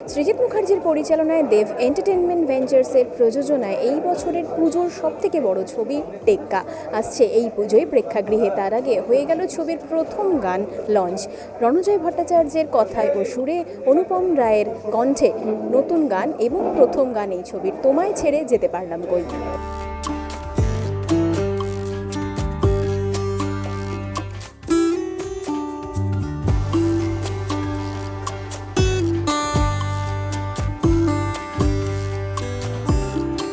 সৃজিত মুখার্জির পরিচালনায় দেব এন্টারটেনমেন্ট ভেঞ্চার্সের প্রযোজনায় এই বছরের পুজোর সবথেকে বড় ছবি টেক্কা আসছে এই পুজোয় প্রেক্ষাগৃহে। তার আগে হয়ে গেল ছবির প্রথম গান লঞ্চ। রণজয় ভট্টাচার্যের কথায় ও সুরে, অনুপম রায়ের কণ্ঠে নতুন গান এবং প্রথম গান এই ছবির তোমায় ছেড়ে যেতে পারলাম কই।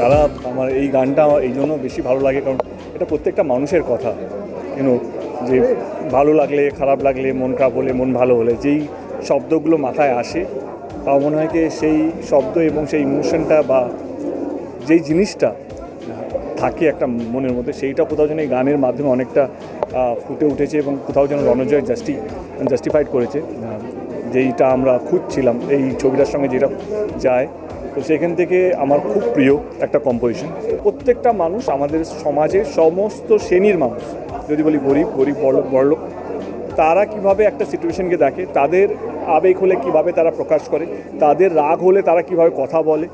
তারা আমার এই গানটা এই জন্য বেশি ভালো লাগে, কারণ এটা প্রত্যেকটা মানুষের কথা, যে ভালো লাগলে, খারাপ লাগলে, মন খারাপ হলে, মন ভালো হলে যেই শব্দগুলো মাথায় আসে, আমার মনে হয় কি সেই শব্দ এবং সেই ইমোশনটা বা যেই জিনিসটা থাকে একটা মনের মধ্যে, সেইটা কোথাও যেন এই গানের মাধ্যমে অনেকটা ফুটে উঠেছে এবং কোথাও যেন রণজয় জাস্টিফাইড করেছে যেইটা আমরা খুঁজছিলাম এই ছবিটার সঙ্গে যেটা যায়। তো সেখান থেকে আমার খুব প্রিয় একটা কম্পোজিশন। প্রত্যেকটা মানুষ, আমাদের সমাজের সমস্ত শ্রেণীর মানুষ, যদি বলি গরিব বড়লোক, তারা কিভাবে একটা সিচুয়েশনকে দেখে, তাদের আবেগ হলে কিভাবে তারা প্রকাশ করে, তাদের রাগ হলে তারা কিভাবে কথা বলে,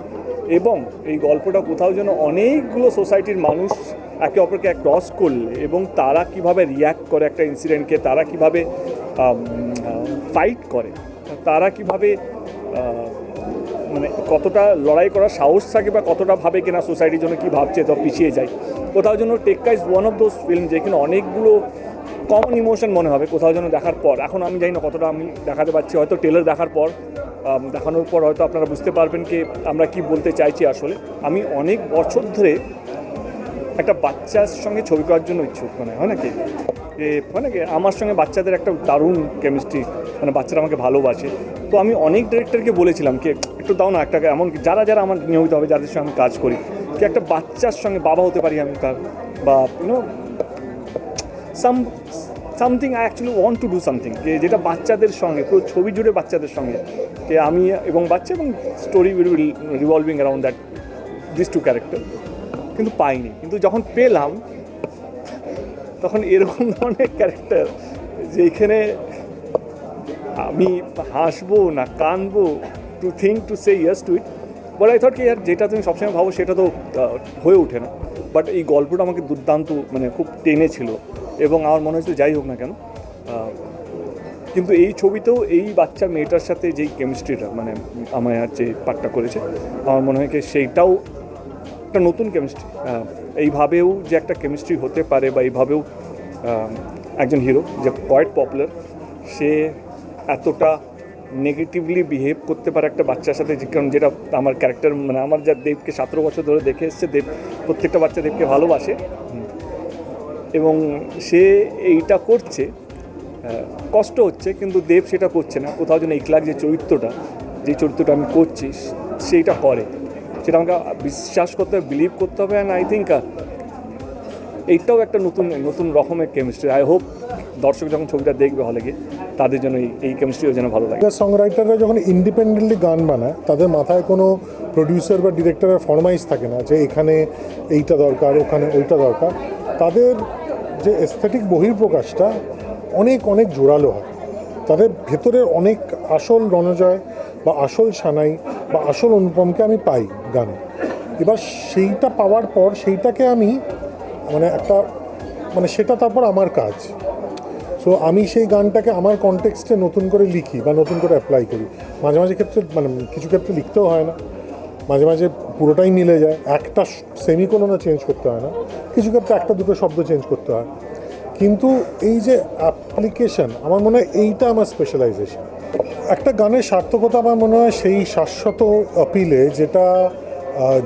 এবং এই গল্পটা কোথাও যেন অনেকগুলো সোসাইটির মানুষ একে অপরকে ক্রস করলে এবং তারা কিভাবে রিয়্যাক্ট করে একটা ইনসিডেন্টকে, তারা কিভাবে ফাইট করে, তারা কিভাবে মানে কতটা লড়াই করার সাহস থাকে বা কতটা ভাবে কিনা সোসাইটির জন্য কী ভাবছে, তো পিছিয়ে যায়। কোথাও যেন টেক্কা is one of those film যেখানে অনেকগুলো কমন ইমোশন মনে হবে কোথাও যেন দেখার পর। এখন আমি জানি না কতটা আমি দেখাতে পারছি, হয়তো ট্রেলার দেখানোর পর হয়তো আপনারা বুঝতে পারবেন কি আমরা কি বলতে চাইছি। আসলে আমি অনেক বছর ধরে একটা বাচ্চার সঙ্গে ছবি করার জন্য ইচ্ছুক, হয় নাকি আমার সঙ্গে বাচ্চাদের একটা দারুণ কেমিস্ট্রি, বাচ্চারা আমাকে ভালোবাসে। তো আমি অনেক ডিরেক্টরকে বলেছিলাম কি একটু দাও না একটা, এমন যারা আমার নিয়মিত হবে, যাদের সঙ্গে আমি কাজ করি, কি একটা বাচ্চার সঙ্গে বাবা হতে পারি আমি তার, বা something I actually want to do something যেটা বাচ্চাদের সঙ্গে, পুরো ছবি জুড়ে বাচ্চাদের সঙ্গে, যে আমি এবং বাচ্চা, এবং story will revolving around that this two character. কিন্তু পাইনি, কিন্তু যখন পেলাম তখন এরকম ধরনের ক্যারেক্টার যেখানে আমি হাসবো না কাঁদবো, to think to say yes to it. But I thought কি আর যেটা তুমি সবসময় ভাবো সেটা তো হয়ে ওঠে না। বাট এই গল্পটা আমাকে দুর্দান্ত খুব টেনেছিল, এবং আমার মনে হয়েছিল যাই হোক না কেন, কিন্তু এই ছবিতেও এই বাচ্চা মেয়েটার সাথে যেই কেমিস্ট্রিটা আমার যে পার্টটা করেছে, আমার মনে হয় কি সেইটাও একটা নতুন কেমিস্ট্রি। এইভাবেও যে একটা কেমিস্ট্রি হতে পারে, বা এইভাবেও একজন হিরো যে কোয়াইট পপুলার, সে এতটা নেগেটিভলি বিহেভ করতে পারে একটা বাচ্চার সাথে, কারণ যেটা আমার ক্যারেক্টার, আমার যা দেবকে 17 বছর ধরে দেখে এসছে, দেব প্রত্যেকটা বাচ্চা দেবকে ভালোবাসে, এবং সে এইটা করছে, কষ্ট হচ্ছে, কিন্তু দেব সেটা করছে না। কোথাও যেন একলাগ যে চরিত্রটা আমি করছি সেইটা করে, সেটা আমাকে বিশ্বাস করতে হবে, বিলিভ করতে হবে। অ্যান্ড আই থিঙ্ক এইটাও একটা নতুন রকমের কেমিস্ট্রি। আই হোপ দর্শক যখন ছবিটা দেখবে হলে গিয়ে, তাদের জন্য এই কেমিস্ট্রিও যেন ভালো লাগে। সংরাইটাররা যখন ইন্ডিপেন্ডেন্টলি গান বানায়, তাদের মাথায় কোনো প্রডিউসার বা ডিরেক্টরের ফরমাইশ থাকে না যে এখানে এইটা দরকার, ওখানে ওইটা দরকার। তাদের যে এস্থেটিক বহিঃপ্রকাশটা অনেক জোরালো হয়, তাদের ভেতরের অনেক আসল রণজয় বা আসল সানাই বা আসল অনুপমকে আমি পাই গানে। এবার সেইটা পাওয়ার পর সেইটাকে আমি সেটা তারপর আমার কাজ। সো আমি সেই গানটাকে আমার কনটেক্সটে নতুন করে লিখি বা নতুন করে অ্যাপ্লাই করি। মাঝে মাঝে ক্ষেত্রে কিছু ক্ষেত্রে লিখতেও হয় না, মাঝে মাঝে পুরোটাই মিলে যায়, একটা সেমিকোলনও চেঞ্জ করতে হয় না, কিছু ক্ষেত্রে একটা দুটো শব্দ চেঞ্জ করতে হয়। কিন্তু এই যে অ্যাপ্লিকেশন, আমার মনে হয় এইটা আমার স্পেশালাইজেশন। একটা গানের সার্থকতা আমার মনে হয় সেই শাশ্বত অপিলে, যেটা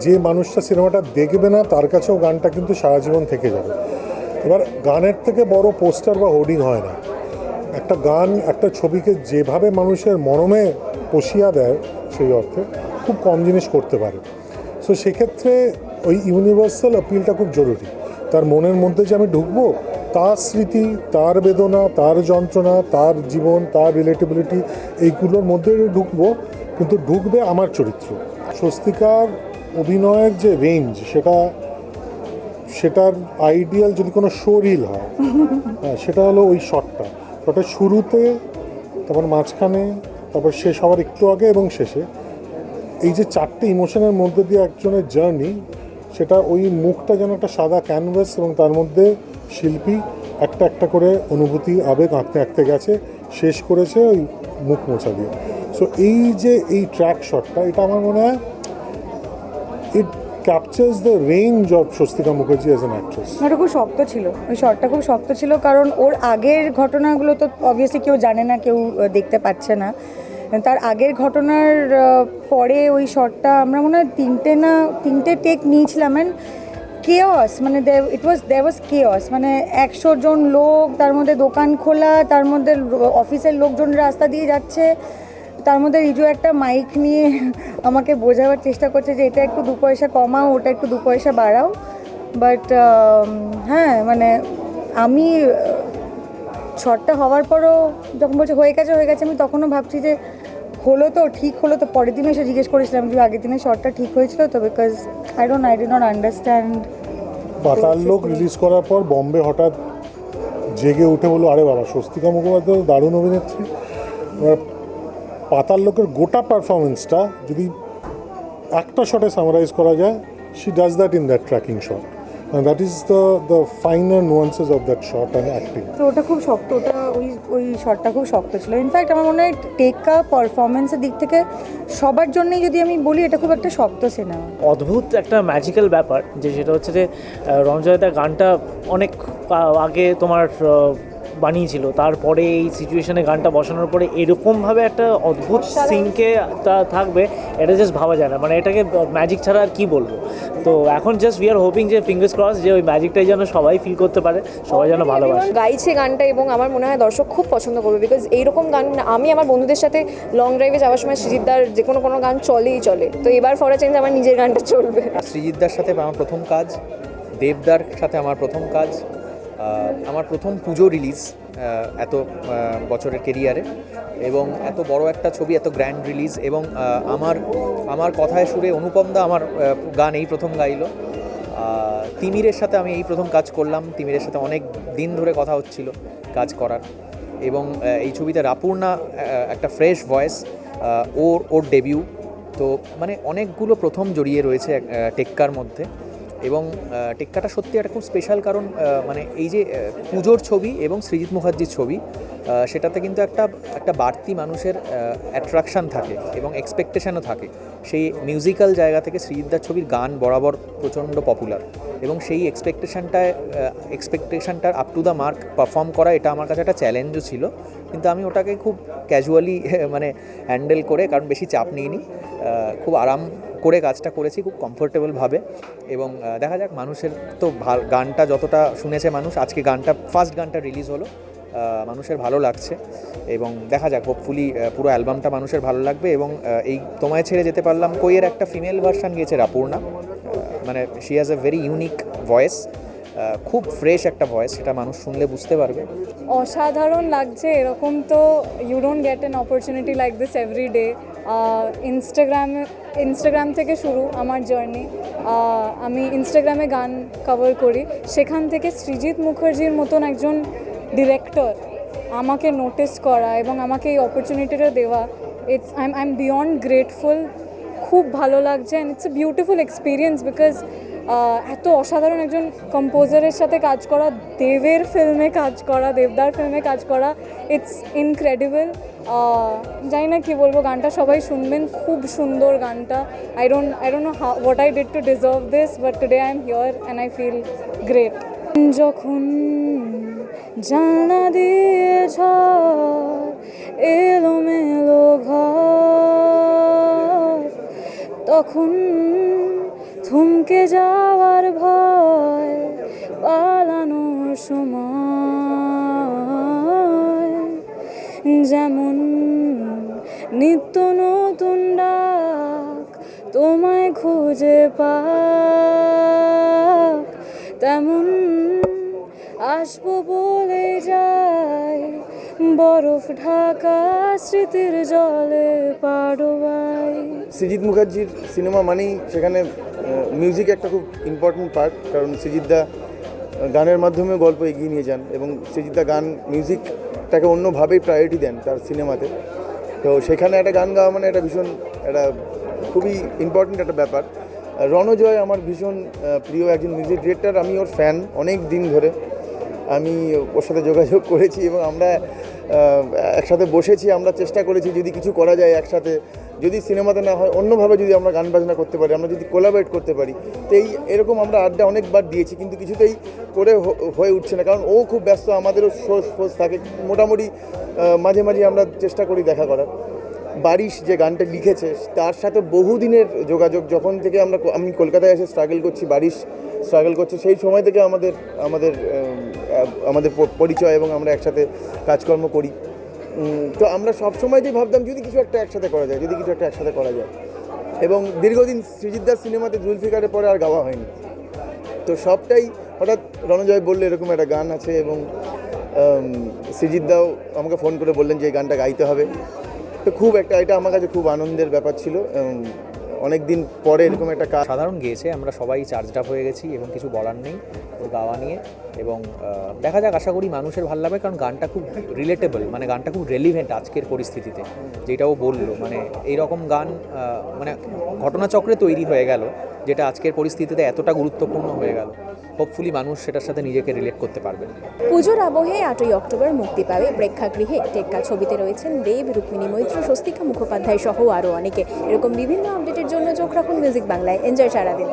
যে মানুষটা সিনেমাটা দেখবে না তার কাছেও গানটা কিন্তু সারা জীবন থেকে যাবে। এবার গানের থেকে বড় পোস্টার বা হোর্ডিং হয় না। একটা গান একটা ছবিকে যেভাবে মানুষের মনমে পশিয়া দেয়, সেই অর্থে খুব কম জিনিস করতে পারে। সো সেক্ষেত্রে ওই ইউনিভার্সাল অপিলটা খুব জরুরি। তার মনের মধ্যে যে আমি ঢুকবো, তার স্মৃতি, তার বেদনা, তার যন্ত্রণা, তার জীবন, তার রিলেটেবিলিটি, এইগুলোর মধ্যে ঢুকবো, কিন্তু ঢুকবে আমার চরিত্র। স্বস্তিকার অভিনয়ের যে রেঞ্জ, সেটার আইডিয়াল যদি কোনো শো রিল হয়, সেটা হলো ওই শটটা শুরুতে, তারপর মাঝখানে, তারপর শেষ হওয়ার একটু আগে এবং শেষে, এই যে চারটে ইমোশনের মধ্যে দিয়ে একজনের জার্নি, সেটা ওই মুখটা যেন একটা সাদা ক্যানভাস এবং তার মধ্যে শিল্পী একটা একটা করে অনুভূতি আবেগ আঁকতে আঁকতে গেছে, শেষ করেছে ওই মুখ মোছা দিয়ে। সো এই যে এই ট্র্যাক শটটা, এটা আমার মনে হয় ইট captures the range of Swastika Mukherjee as an actress. ওটা খুব শক্ত ছিল, ওই শটটা খুব শক্ত ছিল, কারণ ওর আগের ঘটনাগুলো তো অবভিয়াসলি কেউ জানে না, কেউ দেখতে পাচ্ছে না। তার আগের ঘটনার পরে ওই শটটা আমরা মনে হয় তিনটে টেক নিয়েছিলাম, অ্যান্ড কেওয়াস, মানে দেয়ার ওয়াজ কেওয়াস, মানে 100 জন লোক, তার মধ্যে দোকান খোলা, তার মধ্যে অফিসের লোকজন রাস্তা দিয়ে যাচ্ছে, তার মধ্যে রিজু একটা মাইক নিয়ে আমাকে বোঝাবার চেষ্টা করছে যে এটা একটু 2 পয়সা কমাও, ওটা একটু 2 পয়সা বাড়াও। বাট হ্যাঁ, মানে আমি শটটা হওয়ার পরও যখন বলছে হয়ে গেছে, আমি তখনও ভাবছি যে ঠিক হলো তো। পরের দিন এসে জিজ্ঞেস করেছিলাম যে আগের দিনে শটটা ঠিক হয়েছিল তো, because I did not understand. পাতাল লোক রিলিজ করার পর বম্বে হঠাৎ জেগে উঠে বললো, আরে বাবা, স্বস্তিকা মুখোপাধ্যায় দারুণ অভিনেত্রী। এবার পাতাল লোকের গোটা পারফরমেন্সটা যদি একটা শটে সামারাইজ করা যায়, she does that in that tracking shot, and that is the finer nuances of that shot and acting. তো ওটা খুব শক্ত, ওই শটটা খুব শক্ত ছিল। ইনফ্যাক্ট আমার মনে হয় টেকা পারফরমেন্সের দিক থেকে সবার জন্যই যদি আমি বলি, এটা খুব একটা শক্ত সিনেমা। অদ্ভুত একটা ম্যাজিক্যাল ব্যাপার, যে সেটা হচ্ছে যে রঞ্জয়দা গানটা অনেক আগে তোমার বানিয়েছিল, তারপরে এই সিচুয়েশনে গানটা বসানোর পরে এরকমভাবে একটা অদ্ভুত সিনকে থাকবে, এটা জাস্ট ভাবা যায় না। মানে এটাকে ম্যাজিক ছাড়া আর কি বলবো। তো এখন জাস্ট উই আর হোপিং যে ফিঙ্গার্স ক্রস যে ওই ম্যাজিকটাই যেন সবাই ফিল করতে পারে, সবাই যেন ভালোবাসে। গাইছে গানটা, এবং আমার মনে হয় দর্শক খুব পছন্দ করবে, বিকজ এইরকম গান আমি আমার বন্ধুদের সাথে লং ড্রাইভে যাওয়ার সময় সৃজিতদার যে কোনো গান চলে। তো এবার ফর আ চেঞ্জ আমার নিজের গানটা চলবে। সৃজিতদার সাথে আমার প্রথম কাজ, দেবদার সাথে আমার প্রথম কাজ, আমার প্রথম পুজো রিলিজ এত বছরের কেরিয়ারে, এবং এত বড় একটা ছবি, এত গ্র্যান্ড রিলিজ, এবং আমার কথায় সুরে অনুপম দা আমার গান এই প্রথম গাইলো। তিমিরের সাথে আমি এই প্রথম কাজ করলাম, তিমিরের সাথে অনেক দিন ধরে কথা হচ্ছিল কাজ করার, এবং এই ছবিতে রাপুর্ণা একটা ফ্রেশ ভয়েস, ওর ডেবিউ। তো মানে অনেকগুলো প্রথম জড়িয়ে রয়েছে টেক্কার মধ্যে, এবং টেক্কাটা সত্যি একটা খুব স্পেশাল, কারণ মানে এই যে পুজোর ছবি এবং সৃজিত মুখার্জির ছবি, সেটাতে কিন্তু একটা বাড়তি মানুষের অ্যাট্রাকশান থাকে এবং এক্সপেকটেশনও থাকে। সেই মিউজিক্যাল জায়গা থেকে সৃজিতদার ছবির গান বরাবর প্রচণ্ড পপুলার, এবং সেই এক্সপেকটেশনটার up to the mark perform করা, এটা আমার কাছে একটা চ্যালেঞ্জও ছিল, কিন্তু আমি ওটাকে খুব ক্যাজুয়ালি মানে হ্যান্ডেল করে, কারণ বেশি চাপ নিইনি, খুব আরাম করে কাজটা করেছি, খুব কমফোর্টেবলভাবে। এবং দেখা যাক, মানুষের তো গানটা যতটা শুনেছে মানুষ, আজকে ফার্স্ট গানটা রিলিজ হলো, মানুষের ভালো লাগছে, এবং দেখা যাক হোপফুলি পুরো অ্যালবামটা মানুষের ভালো লাগবে। এবং এই তোমায় ছেড়ে যেতে পারলাম কইয়ের একটা ফিমেল ভার্সান গিয়েছে রাপুর্ণা, মানে she has a very unique voice, খুব ফ্রেশ একটা ভয়েস, সেটা মানুষ শুনলে বুঝতে পারবে। অসাধারণ লাগছে, এরকম তো you don't get an opportunity like this every day. Instagram থেকে শুরু আমার জার্নি। আমি ইনস্টাগ্রামে গান কভার করি, সেখান থেকে সৃজিত মুখার্জির মতন একজন ডিরেক্টর আমাকে নোটিস করা এবং আমাকে এই অপরচুনিটিটা দেওয়া, আই এম বিয়ন্ড গ্রেটফুল। খুব ভালো লাগছে, and it's a beautiful experience, because এত অসাধারণ একজন কম্পোজারের সাথে কাজ করা, দেবদার ফিল্মে কাজ করা, ইটস ইনক্রেডিবল। জানি না কী বলবো, গানটা সবাই শুনবেন, খুব সুন্দর গানটা। I don't know what I did to deserve this, but today I am here and I feel great. যখন জানা দিয়ে ঝড় এলোমেলো ঘর, তখন থমকে যাওয়ার ভয়, পালানোর সময়, যেমন নিত্য নতুন ডাক তোমায় খুঁজে পাক, তেমন আসবো বলে যাই বরফ ঢাকা স্মৃতির জলে পাড়োয়াই। সৃজিত মুখার্জির সিনেমা মানেই সেখানে মিউজিক একটা খুব ইম্পর্টেন্ট পার্ট, কারণ সৃজিতদা গানের মাধ্যমে গল্প এগিয়ে নিয়ে যান, এবং সৃজিতদা মিউজিকটাকে অন্যভাবেই প্রায়োরিটি দেন তার সিনেমাতে। তো সেখানে একটা গান গাওয়া মানে একটা ভীষণ একটা খুবই ইম্পর্ট্যান্ট একটা ব্যাপার। রণজয় আমার ভীষণ প্রিয় একজন মিউজিক ডিরেক্টর, আমি ওর ফ্যান অনেক দিন ধরে। আমি ওর সাথে যোগাযোগ করেছি এবং আমরা একসাথে বসেছি, আমরা চেষ্টা করেছি যদি কিছু করা যায় একসাথে, যদি সিনেমাতে না হয় অন্যভাবে যদি আমরা গান বাজনা করতে পারি, আমরা যদি কোলাবরেট করতে পারি। তো এরকম আমরা আড্ডা অনেকবার দিয়েছি, কিন্তু কিছুতেই করে হয়ে উঠছে না, কারণ ও খুব ব্যস্ত, আমাদেরও সোর্স থাকে। মোটামুটি মাঝে মাঝে আমরা চেষ্টা করি দেখা করার। বারিশ যে গানটা লিখেছে তার সাথে বহুদিনের যোগাযোগ, যখন থেকে আমি কলকাতায় এসে স্ট্রাগল করছি, বারিশ স্ট্রাগল করছে, সেই সময় থেকে আমাদের পরিচয় এবং আমরা একসাথে কাজকর্ম করি। তো আমরা সবসময় যে ভাবতাম যদি কিছু একটা একসাথে করা যায়, এবং দীর্ঘদিন সৃজিতদার সিনেমাতে জুলফিকারের পরে আর গাওয়া হয়নি। তো সবটাই হঠাৎ রণজয় বললে এরকম একটা গান আছে, এবং সৃজিতদাও আমাকে ফোন করে বললেন যে এই গানটা গাইতে হবে। তো এটা আমার কাছে খুব আনন্দের ব্যাপার ছিল, অনেক দিন পরে এরকম একটা কাজ। সাধারণ গেয়েছে, আমরা সবাই চার্জড আপ হয়ে গেছি এবং কিছু বলার নেই ওর গাওয়া নিয়ে। এবং দেখা যাক, আশা করি মানুষের ভালো লাগবে, কারণ গানটা খুব রিলেটেবল, মানে গানটা খুব রেলিভেন্ট আজকের পরিস্থিতিতে, যেটাও বললো। মানে এইরকম গান মানে ঘটনাচক্রে তৈরি হয়ে গেল, যেটা আজকের পরিস্থিতিতে এতটা গুরুত্বপূর্ণ হয়ে গেল। হোপফুলি মানুষ সেটার সাথে নিজেকে রিলেট করতে পারবেন। পুজোর আবহে 8ই অক্টোবর মুক্তি পাবে প্রেক্ষাগৃহে টেক্কা। ছবিতে রয়েছেন দেব, রুক্মিণী মৈত্র, স্বস্তিকা মুখোপাধ্যায় সহ আরও অনেকে। এরকম বিভিন্ন আপডেটের জন্য চোখ রাখুন মিউজিক বাংলায়। এনজয় সারাদিন।